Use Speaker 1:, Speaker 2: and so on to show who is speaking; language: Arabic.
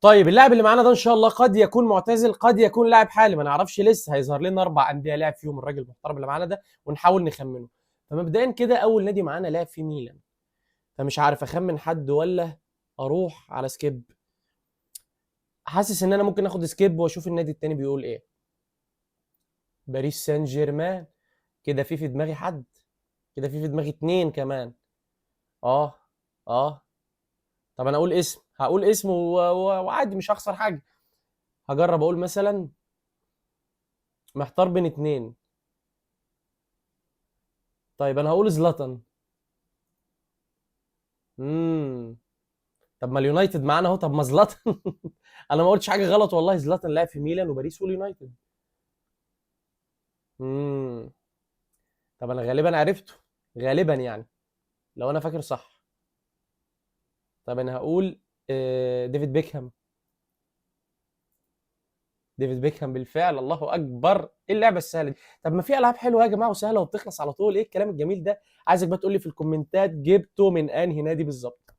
Speaker 1: طيب اللاعب اللي معانا ده ان شاء الله قد يكون معتزل، قد يكون لاعب حالي، ما نعرفش لسه، هيظهر لنا 4 أندية لعب فيهم الراجل المحترم اللي معانا ده ونحاول نخمنه. فمبدئيا كده اول نادي معانا لعب فيه ميلان، فمش عارف اخمن حد ولا اروح على سكيب. حاسس ان انا ممكن اخد سكيب واشوف النادي التاني بيقول ايه. باريس سان جيرمان. كده في دماغي حد، كده في دماغي 2 كمان. اه. اه. طب انا اقول اسم، هقول اسم وعادي مش هخسر حاجه. هجرب اقول مثلا، محتار بين 2. طيب انا هقول زلاتان. امم طب ما اليونايتد معانا اهو، طب ما زلاتان. انا ما قلتش حاجه غلط والله، زلاتان لعب في ميلان وباريس واليونايتد. امم طب انا غالبا عرفته، غالبا يعني، لو انا فاكر صح. طب انا هقول ديفيد بيكهام. ديفيد بيكهام بالفعل، الله اكبر، ايه اللعبه السهله دي. طب ما في العاب حلوه يا جماعه وسهله وبتخلص على طول، ايه الكلام الجميل ده. عايزك بقى تقول لي في الكومنتات جبته من انهي نادي بالظبط.